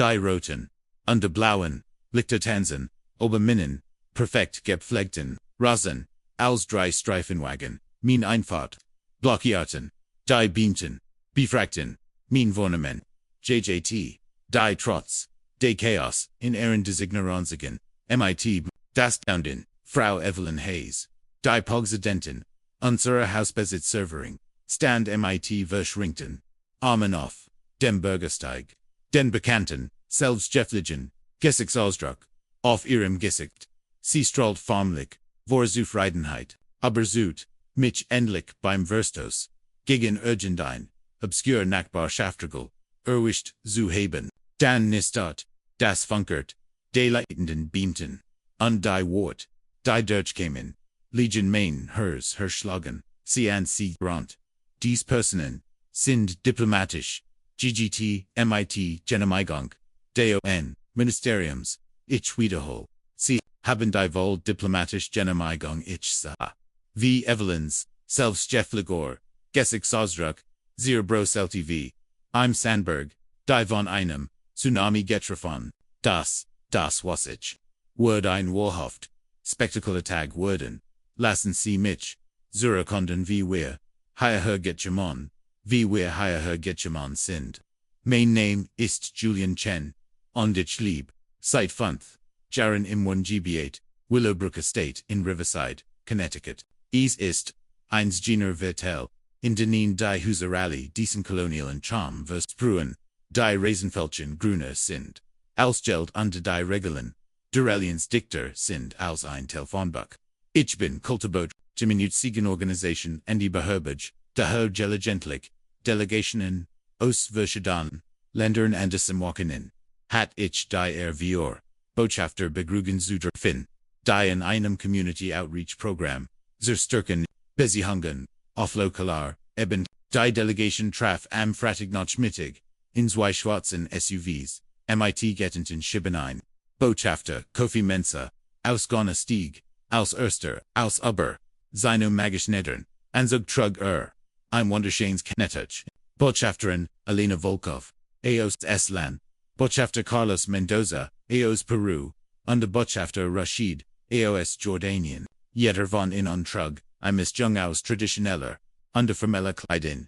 die roten, unter blauen, Lichtertanzen, Oberminnen, perfekt gepflegten, Rasen, als drei Streifenwagen, min Einfahrt, Blockierten, die Beamten, befragten, min Wohnemen, JJT, die Trotz, de Chaos, in Ehren des Ignoranzigen, MIT, das Dounden, Frau Evelyn Hayes, die Pogsidenten, unsere Hausbesitzservering, stand MIT Verschrinkten, Armen auf, dem Bürgersteig, den Bekannten, Selbstgefligen, Gesichtsausdruck, auf ihrem Gesicht, sie strahlt formlich, vor Zufriedenheit, aber zut, mich endlich beim Verstos, gegen irgendein, obscure Nachbarschaftsregel, erwischt zu haben, dann nistat, das funkert, de leitenden Beamten, und die Wort, die durchkämen, Legion Main hers Herschlagen, sie an sie grant, dies Personen, sind diplomatisch, GGT, MIT, Genomeigung, DON, Ministeriums, ich wiederhole, sie haben die wohl diplomatisch Genomeigung ich sah, wie Evelyns, Selbstgefligor, Gesichtsausdruck, Zier Bros LTV, im Sandberg, die von einem, Tsunami getroffen, das was ich, Word ein Wohlhaft, Spektakulartag worden, lassen Sie mich, zurückkommen wie wir, hierher gekommen, wie wir hierher gekommen sind. Mein Name ist Julian Chen, und ich lieb, seit 5 Jahren im 1GB8, Willowbrook Estate in Riverside, Connecticut. Es ist, eins jener Viertel, in denen die Häuser diesen kolonialen Charme versprühen, die Raisenfältchen grüner sind, als Geld unter die Regeln, der Aliens dichter sind als ein Telefonbuch. Ich bin Kultebot, gemeinnützigen Organisation en die Beherbage, der Gelagentlich, Delegationen, aus verschiedenen Ländern und Walkenen, hat ich die Vior, Botschafter begrügen zu dürfen, die in einem Community Outreach Programm, zerstörken, Besihungen, auf lokaler, eben, die Delegation traf am Freitag Mittag, in zwei schwarzen SUVs, MIT Gettenten Schibbenein, Botschafter, Kofi Mensa, aus Ghana Stieg, aus Erster, aus Aber, seine magisch Nedern, Anzug Trug ein wunderschönes Knettuch, Botschafterin, Elena Volkov, aus Estland, Botschafter Carlos Mendoza, aus Peru, und Botschafter Rashid, aus Jordanien, jeder von ihnen trug, ein Mischung aus traditioneller, und formeller Kleidung,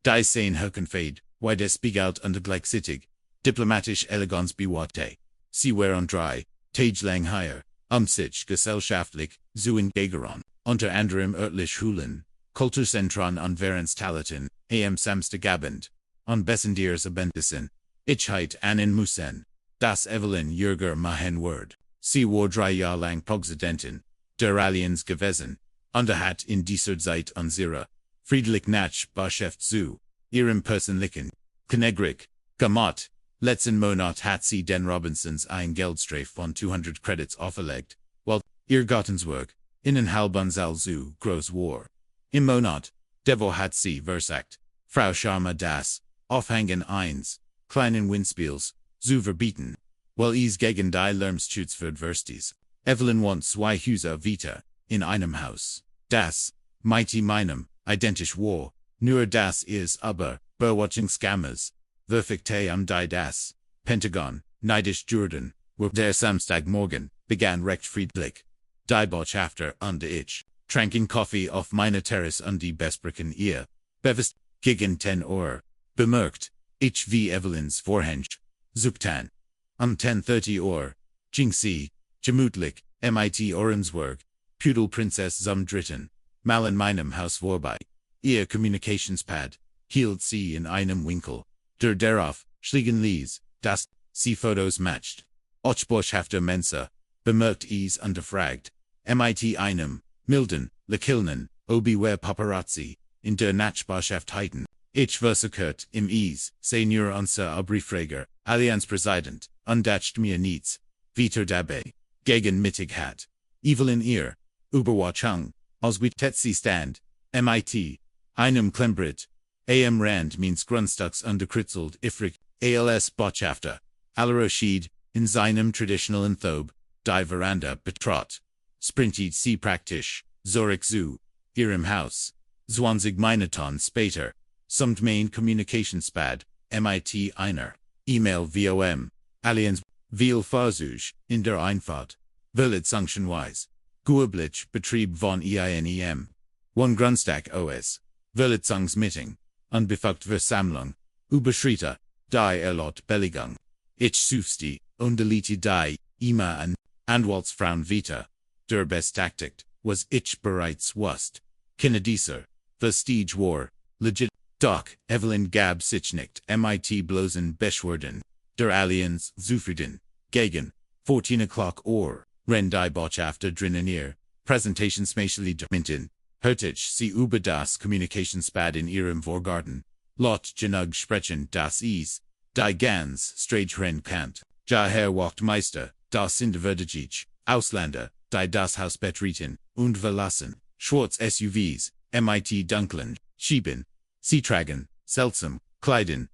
die sehen Hökenfade, wie des Spiegelt und gleichzeitig, diplomatisch Eleganz bewahrte, sie waren 3 Tage lang hier, sich gesellschaftlich, zu engagieren, unter anderem örtlich Schulen, Kulturzentren und Vereinstaleten, am Samstagabend, und Bessendiers Abendessen, ich heit Annen Musen, das Evelyn Jürger Mahen Word, sie war 3 Jahre lang Präsidentin, der Allianz gewesen, und hat in dieser Zeit unsere, friedlich Nachbarschaft zu, ihrem persönlichen, Knegrig, gemacht, letzten Monat hat sie den Robinsons ein Geldstrafe von 200 Credits auferlegt, weil ihr Gattenswerk, halbensal zu groß war. Im Monat, Devo hat sie versagt, Frau Sharma das, Aufhängen 1, kleinen Windspiels, zu verbieten, weil es gegen die Lärmschutz wird verstis. Evelyn wohnt 2 Häuser weiter, in einem Haus, das, mighty meinem, identisch war, nur das ist aber, Bewatchungskameras, verfickte die das, Pentagon, neidisch Jordan, wo der Samstagmorgen, begann recht friedlich. Die Botschafter und ich, tranken Kaffee auf meiner Terrasse und die besprechen ihr, bewusst, gegen 10 Uhr, bemerkt, ich wie Evelyns Vorhänge, Zuptan. 10:30 Uhr, ging sie, gemütlich, MIT Orensburg, Pudelprinzess zum Dritten, mal in meinem Haus vorbei. Ihr Communicationspad, hielt sie in einem Winkel, der darauf, schliegen ließ, dass, sie Fotos matcht. Och Botschafter Mensa, bemerkt es unterfragt, MIT einem, milden, lekilnen, obiwer paparazzi, in der Nachbarschaft heiten. Ich versichert im es, Senior unser Abriefräger, Allianzpräsident, undacht mir nichts, weiter dabei, gegen Mittag hat. Evelyn ihr, Überwachung, als wie sie stand, MIT, einem Klembrit, am Rand means Grundstücks underkritzelt ifrig, als Botschafter, Al-Rashid, in seinem traditionellen Thob, die Veranda betrat, sprintet sie praktisch, zurück zu, ihrem Haus, 20 Minuten später, sumt mein Communicationspad, MIT einer, E-Mail vom, Aliens, viel Versuch, in der Einfahrt, Verletzungsweise, Guablich Betrieb von EINEM, One Grundstück OS, Verletzungsmeeting, Unbefugt-Versammlung, Überschritte, die Erlot-Bellegung, Ich suchste, undelete die, immer an, Anwaltsfrauen Vita, der Bestaktigt, was ich bereits wusste, Kinedieser, Vestige war, legit, doch, Evelyn gab sich nicht, mit bloßen Beschwerden, der Aliens, zufrieden, gegen, 14 o'clock or, wenn die Botschafter drinnen ihr, Präsentationsmäßig minten, hörte sie über das Kommunikationsbad in ihrem Vorgarten, lot genug sprechen, das ist, die ganz strange Kant, ja Herr Wachtmeister, das sind verdigig, Ausländer, die das Haus betreten, und verlassen, schwarz SUVs, mit dunklen, Schieben, sie tragen, seltsam, Kleiden,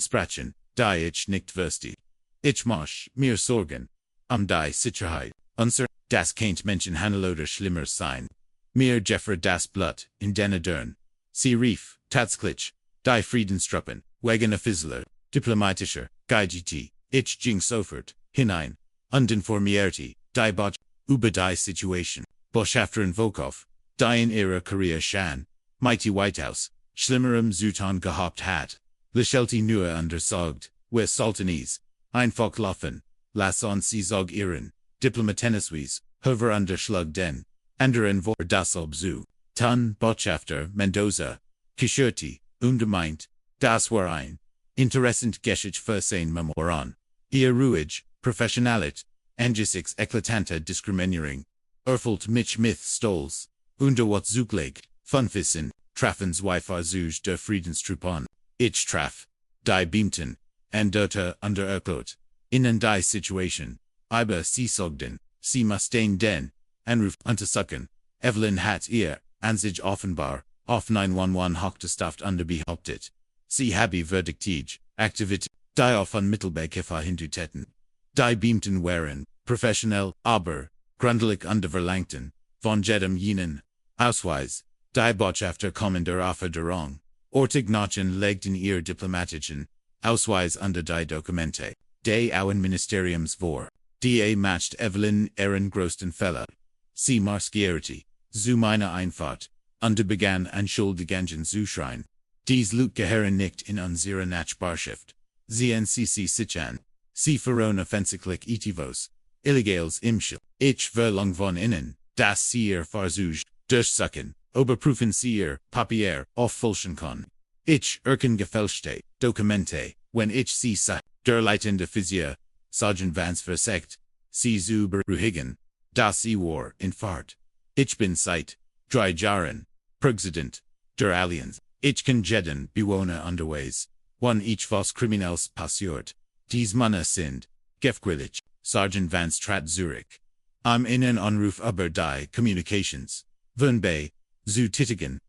sprechen, die ich nicht verstehe. Ich mach mir Sorgen, die Sicherheit, unser, das kein Menschen handel oder schlimmer sein. Mir Jeffre das Blut, in den Dörn. Sie rief, tatsächlich, die Friedenstruppen, wegen a Fizzler, diplomatischer, GT, ich ging sofort, hinein, informierte, die Botsch, über die Situation, Botschafterin Volkov, die in ihrer Karriere schon, mighty White House, schlimmerem Zutan gehabt hat, lächelte nur untersagt, wir Sultanis, einfach laufen, lass uns sie sog ihren, Diplomatenniswies, hover schlug den, anderen vor das Obzu, Tan Botschafter Mendoza, Kishirti, meint, das war ein, interessant Geschichte für sein Memoran, ihr ruhig, professionalit, angesichts eklatanter Diskriminierung, erfüllt mich mit Stolz, wat zugleich, Funfissen, traffens Versuch der Friedenstruppen, ich traf, die beamten, dörte erklärt, innen die Situation, aber sie sogden, sie mussten den, Anruf untersuchen, Evelyn hat ihr, sich offenbar, auf 911 Hochgestaft behauptet, sie habe verdiktig, Aktivität, die auf unmittelbar hinzutäten. Die beamten waren, professionell, aber, gründlich verlangten, von jedem jenen, Ausweis, die Botschafter kommen darauf derang, Ortignachen legten ihr diplomatischen, Ausweis die Dokumente, des Außenministeriums vor, die macht Evelyn ihren größten Fehler. Sie maskierte, zu meiner Einfahrt, begann Anschuldigungen zu schreien. Dies Lügt gehören nicht in unsere Nachbarschaft. Sie sich an. Sie verrohen offensichtlich etivos, illegals im Schil. Ich verlang von innen, dass sie ihr Versuch, durchsuchen, überprüfen sie ihr Papier, auffälschen kann. Ich gefälschte Dokumente, wenn ich sie sah, der leitende Physio, Sergeant Vance versagt, sie zu beruhigen, dass sie war in Fahrt. Ich bin seit 3 Jahren, Präsident, der Aliens, ich kann jeden Bewohner unterwegs, wann ich was Kriminelles passiert. Dies Männer sind, gefquillig, Sergeant Vance trat zurück. Am Innen Anruf über die Communications, Vernbei, zu tätigen,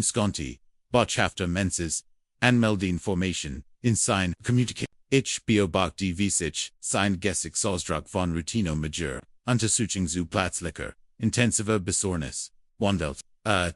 Sconti, Botschafter Menses, Anmeldeinformation, in sein Communicate. Ich beobachte wie sich, sein Gesichtsausdruck von Routine Major, Untersuchung zu plötzlicher, intensiver Besorgnis, wandelt,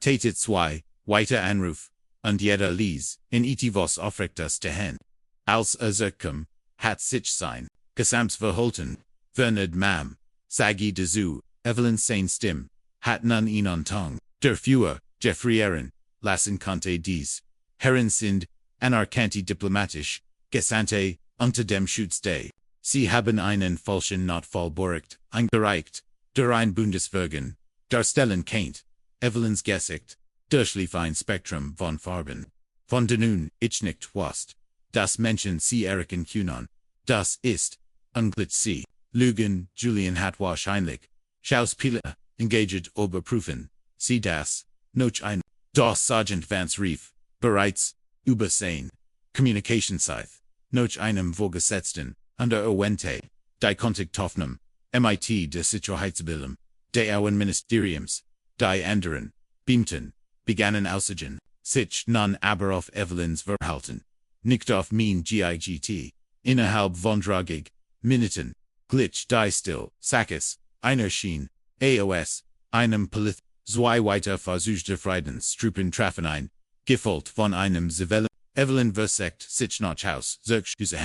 tätet zwei, weiter Anruf, jeder ließ, in etivos aufrechtes Stehen. Als zurückkam, hat sich sein, Gesamtverhalten, verändert Mam, sagi dazu, Evelyn sein Stimme, hat nun ihn entang, der Führer, Jeffrey Aaron, lassen konnte dies, Herren sind, diplomatisch, Gesandte, unter dem Schutz des. Sie haben einen falschen Notfall eingereicht, der ein Bundeswehren, darstellen kennt, Evelyns Gesicht, durchlief ein Spektrum von Farben. Von denen ich nicht wusste, dass Menschen sie erkennen können. Das ist, ungleich sie, Lügen, Julian hat wahrscheinlich, Schauspieler, engaged überprüfen, sie das, noch ein, das Sergeant Vance rief, bereits, übersehen, Kommunikationszeit, noch einem Vorgesetzten, Owente, die Kontaktaufnahme, mit des Sicherheitsbildung, des Außenministeriums, die anderen, beamten, begannen auszugehen, sich nun aber auf Evelyns Verhalten, nicht auf mein GIGT, innerhalb von 30 Minuten, glitch die still, Sackes, einer schien, AOS, einem Polith, zwei weiter versuchte Friedensstruppen trafen ein, gefolgt von einem Zivil, Evelyn versagt sich nach Haus, zurück zu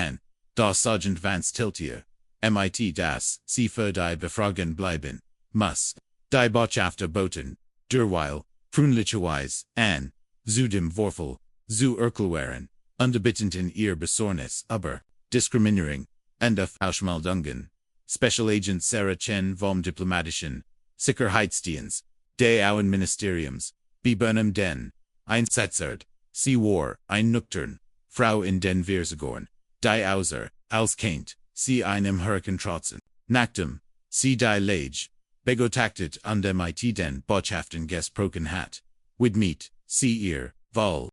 das Sergeant Vance Tiltier, MIT das, sie für die Befragen bleiben, muss, die Botschafter boten, derweil, freundlicherweise, an, zu dem Vorfall, zu erklären, unbebittend in ihr Besorgnis, aber, diskriminierung, und auf Ausmeldungen, Special Agent Sarah Chen vom diplomatischen Sicherheitsdienst, des Außenministeriums, Bibernum den, einsetzert, sie war, ein nüchtern, Frau in den Verzegorn, die Außer, als Kind, sie einem Hurrikan trotzen, nachdem, sie die Lage, begotaktet an dem IT den Botschaften gesprochen hat, widmet, sie ihr, wohl,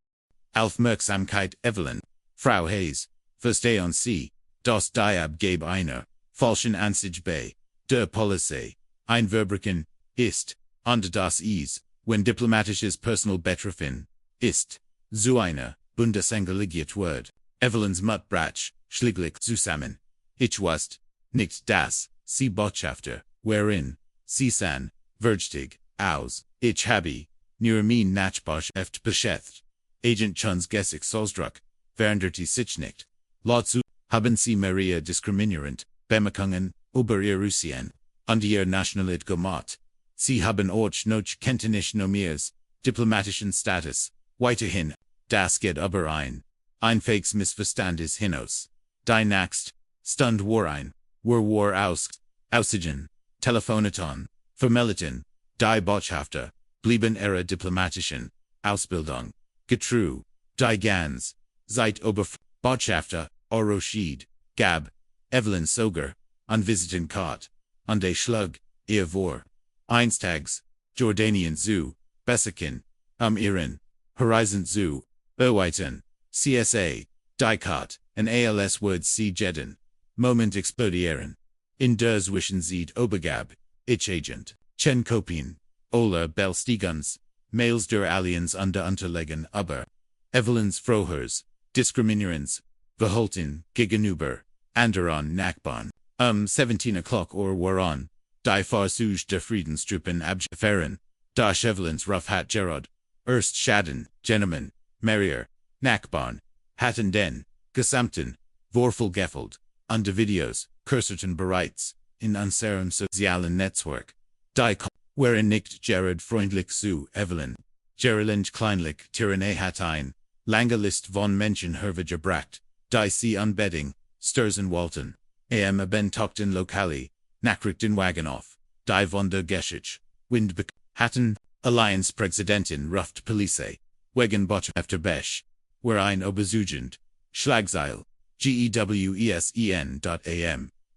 Aufmerksamkeit Evelyn, Frau Hayes, verstehen sie, das die Abgabe einer, falschen Ansicht bei, der Polizei, ein Verbrechen, ist, und das ist, wenn diplomatisches Personal betreffen, ist, zu einer, Bundesangelegenheit wird, Evelyns Mutbrach, schläglich zusammen, ich wusste, nicht das, sie Botschafter, wherein, sie san, vergtig, aus, ich habe, nur mein Nachbarschaft beschäftigt, Agent Chun's Gessig Solsdruck, während die sich nicht, Lotzu, haben sie Maria diskriminierend, Bemerkungen, über ihr Russien, und ihr Nationalität gemacht, sie haben euch noch Kenntnis nomers, diplomatischen Status, weiterhin, das geht aber ein fakes Missverstandes hinaus, die Naxt, Stund war aussigen, Telefonaton, vermelden, die Botschafter, blieben ihrer diplomatischen, Ausbildung, getreu, die ganz, seit Botschafter, Oroshid, Gab, Evelyn Soger, an Visiten Kot, an de Schlug, ihr vor, Einstags, Jordanian Zoo, Bessakin, Iran, Horizon Zoo, Erweiten, CSA, Dicot, and ALS Woods C. Jeden, Moment explodieren. In der Zwischenzeit Obergab, Ich Agent, Chen Kopien, Ola Belstiguns, Mails der Aliens unterlegen aber, Evelyns Frohers, Diskriminierens, Verhalten, gegenüber, anderen Nachbarn, 17 o'clock waren, die Farsuge der Friedenstruppen abgefahren, das Evelyns Ruffhat Gerard, erst Schaden, Gentlemen, Marier, Nachbarn, hatten den, gesamten, Vorfall gefällt, und die Videos, kurserten bereits, in unserem sozialen Netzwerk, die waren nicht Gerard freundlich zu Evelyn, Gerald kleinlich Tyrannei hat lange List von Menschen hervorgebracht, die sie unbedingt, sturzen wollten, bentochten Lokali, Nachrichten Wagonoff, die von der Geschichte, hatten, Alliance Präsidentin Ruft Police, wegen Botschafter Besch, were ein Oberzugend, Schlagzeil, GEWESEN.am,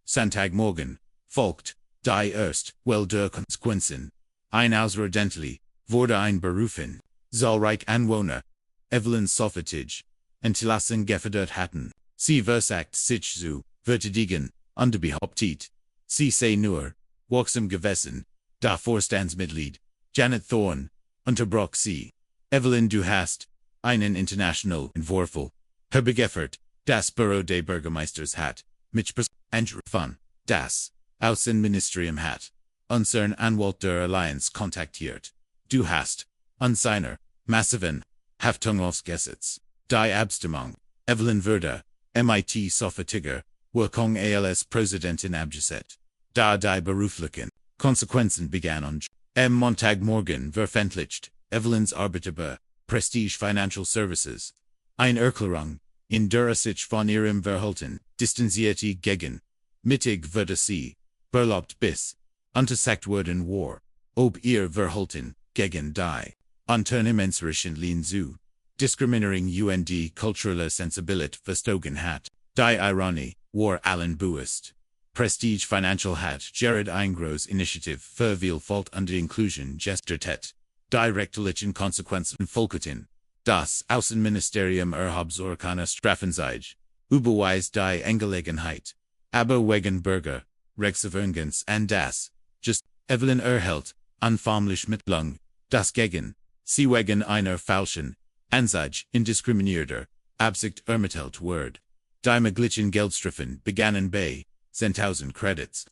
Sonntagmorgen, folgt, die erst, well der Konsequenzen, ein Ausredentlich, wurde ein Berufen, zahlreich Anwohner, Evelyn Soffertage, entlassen gefordert hatten, sie versagt sich zu, verteidigen, behauptet, sie sei nur, wirksam gewesen, da Vorstandsmitglied, Janet Thorne, unterbrach sie, Evelyn du hast, einen international Vorfall, herbeigeführt, das Büro des Bürgermeisters hat, mit Andrew von, das Außenministerium hat, unsern Anwalt der Alliance kontaktiert, du hast, seiner, massiven, Haftungsaufgesetz, die Abstimmung, Evelyn würde, MIT Sofortiger, Wirkung als Präsidentin abgesetzt, da die beruflichen Konsequenzen begannen, Montagmorgen veröffentlicht, Evelyns Arbeiter, Prestige Financial Services, ein Erklärung, in der sich von ihrem Verhalten, distanzierte gegen, mittig würde sie, berlaubt bis, untersagt worden war, ob ihr Verhalten, gegen die, unternehmerische Linien zu, discriminating und culturelle Sensibilität verstogen hat, die Ironie, war allen bewusst. Prestige Financial hat Jared Eingros Initiative für Vielfalt und Inclusion gestärkt, die rechtlichen Konsequenzen folgten, das Außenministerium erhabsorgane Straffenzeit, überweist die Angelegenheit, aber wegen Bürger, Rechtsverwirrungs und das, just, Evelyn erhält, anfänglich Mittlung, das gegen, sie wegen einer falschen, Anzeige indiskriminierter, Absicht ermittelt wird, die möglichen Geldstrafen begannen bei 10.000 Credits.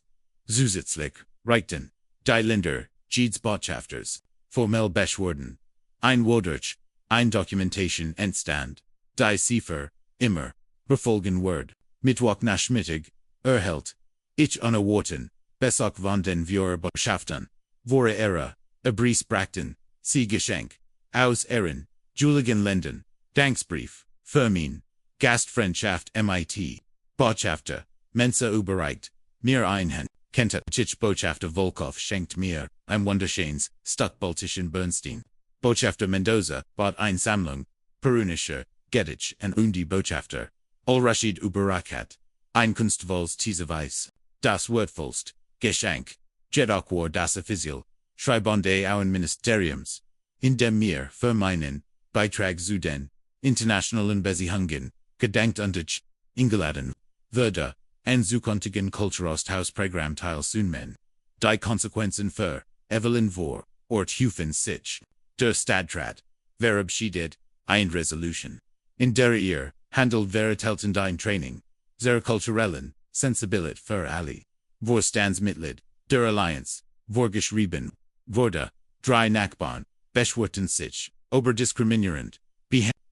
Zusätzlich, reichten, die Länder, Jeeds Botschafters, formell beschworen, ein Wodurch, ein Documentation entstand, die Cipher, immer, befolgen wird, Mittwoch nachmittag, erhält. Ich unerwarten, Besuch von den Vorbeschaften. Vore Ära, Brief brachten, Sie Geschenk. Aus Ehren, Juligan Lenden, Danksbrief, Fermin, Gastfreundschaft MIT, Botschafter, Mensa überreicht, mir einhand, Kenta, Botschafter Volkov schenkt mir, ein Wunderschönes, Stadtbaltischen Bernstein. Botschafter Mendoza, bot eine Sammlung, perunischer, Gedich und die Botschafter. Allrashid überrachat, ein Kunstvolles Teaserweis, das Wertvollst, Geschenk, Jedoch das Offizial, Schreibende Auen Ministeriums, in dem mir, für meinen, Beitrag zu den, internationalen Beziehungen, gedenkt und eingeladen, würde, ein zukünftigen Kulturosthausprogramm teilzunehmen. Die Konsequenzen für, Evelyn vor, Ort Hufen sich, der Stadtrat, verabschiedet, ein Resolution. In der handelt veritelten dein Training, der kulturellen, Sensibilität für alle. Vorstandsmitglied, der Allianz, vorgeschrieben, wurde, drei Nachbarn, beschwerten sich, oberdiskriminierend,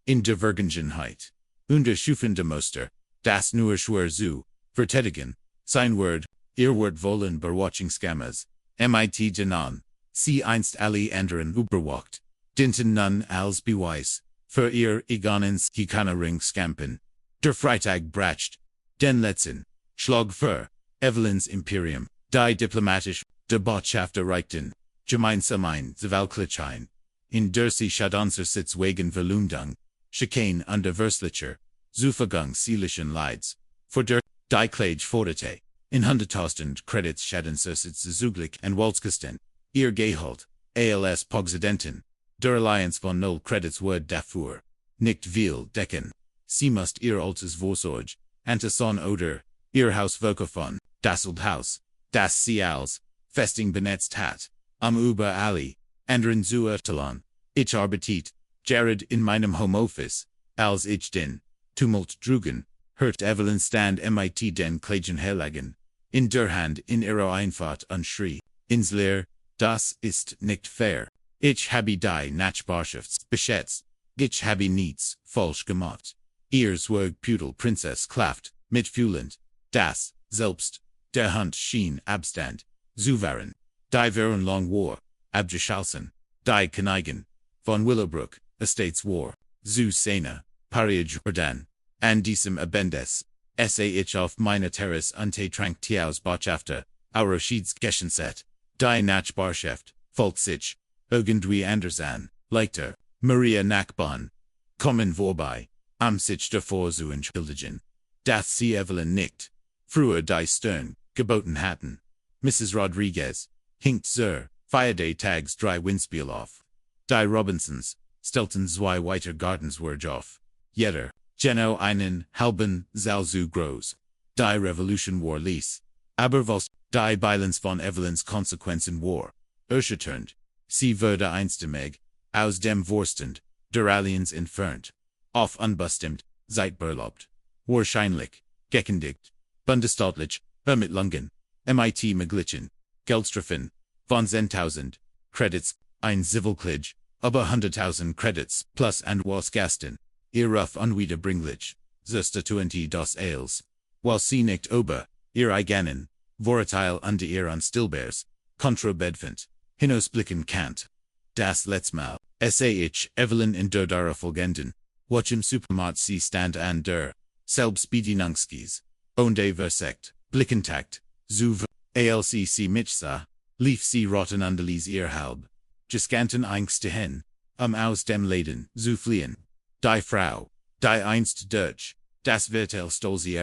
in der Vergangenheit. Unterschufende Muster, das nur schwer zu, verteidigen, sein Wort, ihr Wort wollen Bewachungsskamas, mit denan, sie einst alle anderen überwacht, dinten nun als Beweis, für ihr Egonens Kikanering scampen. Der Freitag bracht, den letzten, Schlug für, Evelyns Imperium, die diplomatisch, der Botschafter reichten, gemeinsamen Zawalklichein, in der sie Schadanzer Sitz wegen Verleumdung, Schikane und Verslicher, Zuvergung seelischen Leids, für der, die Klage forderte, in 100.000 Credits Schadanzer Sitz zuglich und Walzkasten, ihr Gehalt, als Pogsidenten, der Allianz von 0 Credits wird dafür, nicht viel decken, sie must ihr altes Vorsorge, Antason oder, ihr Haus von, das Haus, das sie als, Festing benetzt hat, über alle, anderen zu erteilen, ich arbeitet, Jared in meinem Homeoffice, als ich den, Tumult drugen, hört Evelyn stand mit den Klagen herlagen, in der Hand in ihrer Einfahrt und schrie, ins Leer, das ist nicht fair. Ich habe die Nachbarschafts beschätzt, ich habe nichts falsch gemacht. Ihr Zwergpudel Prinzess klafft, mitfühlend, das, selbst, der Hund schien Abstand, zu wahren, die waren lang war, abgeschlossen, die Kneigen, von Willowbrook, Estates war, zu Sena, Pariage Jordan, an diesem Abendes, ich auf meine Terrasse unter Tranktiaus Botschafter, Auroschieds Geschenset, die Nachbarschaft, folgt sich, irgendwie anders an, leichter, Maria Nachbarn, kommen vorbei, am sich davor zu entschuldigen, dass sie Evelyn nicht, früher die Stern, geboten hatten. Mrs. Rodriguez, hinkt zur, Feierday tags drei Windspiel auf. Die Robinsons, stellten zwei weiter Gardens were auf. Jeder, Geno einen halben Saal zu groß. Die Revolution war ließ. Aber was, die Bilanz von Evelyns Konsequenzen war, erschütternd. Sie wurde einstimmig, aus dem Vorstand, der Allianz entfernt. Auf unbestimmt, seit beurlaubt. Wahrscheinlich, gekündigt, bundesstaatlich, Ermittlungen, mit Maglichen, Geldstrafen, von 10.000 Credits, ein Zivilklage, über 100.000 Credits, plus and was Gasten, ihr Ruf unwiederbringlich, so statuenti das Ailes, weil sie nicht ober, ihr eigenen, Vorurteil unter ihr unstillbares, kontrabedfend, hinausblicken kannt. Das letztmal, ich, Evelyn in der darauffolgenden, im Supermarkt sie stand an der, Selbstbedienungskis, und versekt, blickentakt, zu alcc mitsa, lief sie rotten underlies ihr halb, gescanten Ängste hin, aus dem Leben, zu fliehen. Die Frau, die einst Deutsch, das Vertel stol sie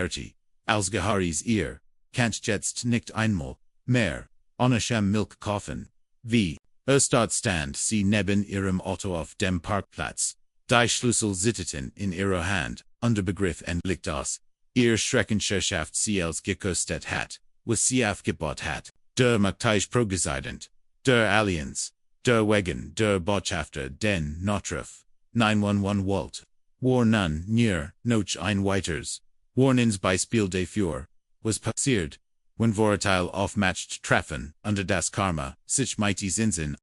als Geharis ihr, kannt jetzt nicht einmal, mehr, ohne Schem Milch kaufen, wie, dort stand sie neben ihrem Auto auf dem Parkplatz, die Schlüssel sitteten in ihrer Hand, unter Begriff und Licht aus, ihr Schreckenschaft sie als gekostet hat, was sie aufgebaut hat, der Machtspiele progesident, der Allianz, der Wegen der Botschafter den Notruf, 911 Walt, war nun nur noch ein weiters, Warnings Beispiel dafür, was passiert, wenn Vorurteil aufmacht treffen, unter das Karma, sich mit Zinsen